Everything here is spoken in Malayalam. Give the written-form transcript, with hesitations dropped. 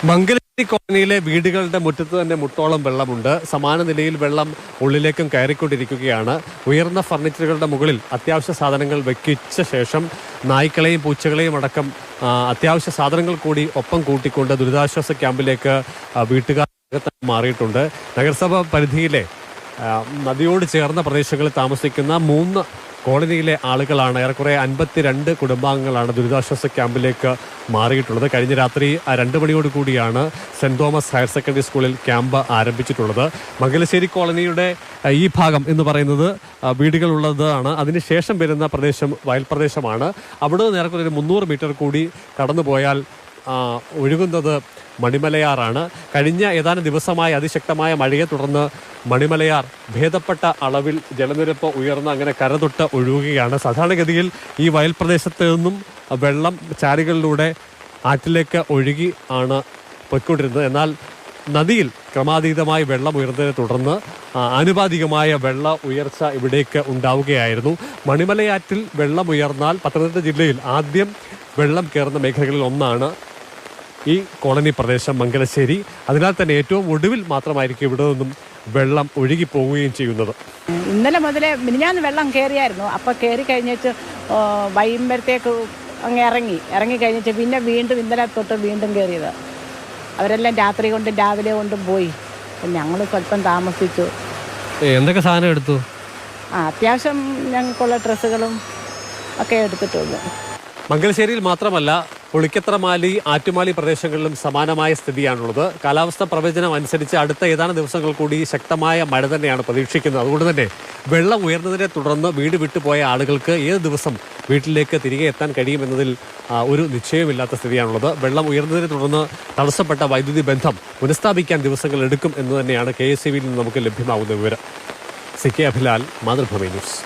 മംഗലശ്ശേരി കോളനിയിലെ വീടുകളുടെ മുറ്റത്ത് തന്നെ മുട്ടോളം വെള്ളമുണ്ട്. സമാന നിലയിൽ വെള്ളം ഉള്ളിലേക്കും കയറിക്കൊണ്ടിരിക്കുകയാണ്. ഉയർന്ന ഫർണിച്ചറുകളുടെ മുകളിൽ അത്യാവശ്യ സാധനങ്ങൾ വെക്കിച്ച ശേഷം നായ്ക്കളെയും പൂച്ചകളെയും അടക്കം അത്യാവശ്യ സാധനങ്ങൾ കൂടി ഒപ്പം കൂട്ടിക്കൊണ്ട് ദുരിതാശ്വാസ ക്യാമ്പിലേക്ക് വീട്ടുകാർ മാറിയിട്ടുണ്ട്. നഗരസഭ പരിധിയിലെ നദിയോട് ചേർന്ന പ്രദേശങ്ങളിൽ താമസിക്കുന്ന 3 കോളനിയിലെ ആളുകളാണ്. ഏറെക്കുറെ 52 കുടുംബാംഗങ്ങളാണ് ദുരിതാശ്വാസ ക്യാമ്പിലേക്ക് മാറിയിട്ടുള്ളത്. കഴിഞ്ഞ രാത്രി 2 മണിയോട് കൂടിയാണ് സെന്റ് തോമസ് ഹയർ സെക്കൻഡറി സ്കൂളിൽ ക്യാമ്പ് ആരംഭിച്ചിട്ടുള്ളത്. മംഗലശ്ശേരി കോളനിയുടെ ഈ ഭാഗം എന്ന് പറയുന്നത് വീടുകളുള്ളതാണ്. അതിനുശേഷം വരുന്ന പ്രദേശം വയൽ പ്രദേശമാണ്. അവിടെ നിന്ന് ഏറെക്കുറെ ഒരു 300 മീറ്റർ കൂടി കടന്നുപോയാൽ ഒഴുകുന്നത് മണിമലയാറാണ്. കഴിഞ്ഞ ഏതാനും ദിവസമായി അതിശക്തമായ മഴയെ തുടർന്ന് മണിമലയാർ ഭേദപ്പെട്ട അളവിൽ ജലനിരപ്പ് ഉയർന്ന് അങ്ങനെ കരതൊട്ട് ഒഴുകുകയാണ്. സാധാരണഗതിയിൽ ഈ വയൽ പ്രദേശത്ത് നിന്നും വെള്ളം ചാലുകളിലൂടെ ആറ്റിലേക്ക് ഒഴുകി ആണ് പൊയ്ക്കൊണ്ടിരുന്നത്. എന്നാൽ നദിയിൽ ക്രമാതീതമായി വെള്ളം ഉയർന്നതിനെ തുടർന്ന് ആനുപാതികമായ വെള്ള ഉയർച്ച ഇവിടേക്ക് ഉണ്ടാവുകയായിരുന്നു. മണിമലയാറ്റിൽ വെള്ളം ഉയർന്നാൽ പത്തനംതിട്ട ജില്ലയിൽ ആദ്യം വെള്ളം കയറുന്ന മേഖലകളിൽ ഒന്നാണ് ഈ കോളനി പ്രദേശം മംഗലശ്ശേരി. അതിനാൽ തന്നെ ഏറ്റവും ഒടുവിൽ മാത്രമായിരിക്കും ഇവിടെ നിന്നും വെള്ളം ഒഴുകിപ്പോവുകയും ചെയ്യുന്നത്. ഇന്നലെ മുതലേ മിനിഞ്ഞാന്ന് വെള്ളം കയറിയായിരുന്നു. അപ്പോൾ കയറി കഴിഞ്ഞിട്ട് വൈകുമ്പോഴത്തേക്ക് അങ്ങ് ഇറങ്ങി കഴിഞ്ഞിട്ട് പിന്നെ വീണ്ടും ഇന്നലെ തൊട്ട് വീണ്ടും കയറിയത്. അവരെല്ലാം രാത്രി കൊണ്ടും രാവിലെ കൊണ്ടും പോയി. ഞങ്ങൾ സ്വല്പം താമസിച്ചു. എന്തൊക്കെ സാധനം എടുത്തു? അത്യാവശ്യം ഞങ്ങൾക്കുള്ള ഡ്രസ്സുകളും ഒക്കെ എടുത്തിട്ടുള്ളൂ. മംഗലശ്ശേരിയിൽ മാത്രമല്ല, പുളിക്കത്രമാലി, ആറ്റുമാലി പ്രദേശങ്ങളിലും സമാനമായ സ്ഥിതിയാണുള്ളത്. കാലാവസ്ഥാ പ്രവചനം അനുസരിച്ച് അടുത്ത ഏതാനും ദിവസങ്ങൾ കൂടി ശക്തമായ മഴ തന്നെയാണ് പ്രതീക്ഷിക്കുന്നത്. അതുകൊണ്ട് തന്നെ വെള്ളം ഉയർന്നതിനെ തുടർന്ന് വീട് വിട്ടുപോയ ആളുകൾക്ക് ഏത് ദിവസം വീട്ടിലേക്ക് തിരികെ എത്താൻ കഴിയുമെന്നതിൽ ഒരു നിശ്ചയമില്ലാത്ത സ്ഥിതിയാണുള്ളത്. വെള്ളം ഉയർന്നതിനെ തുടർന്ന് തടസ്സപ്പെട്ട വൈദ്യുതി ബന്ധം പുനഃസ്ഥാപിക്കാൻ ദിവസങ്ങൾ എടുക്കും എന്ന് തന്നെയാണ് KSEBയിൽ നിന്ന് നമുക്ക് ലഭ്യമാകുന്ന വിവരം. CK Abhilal, Mathrubhumi news.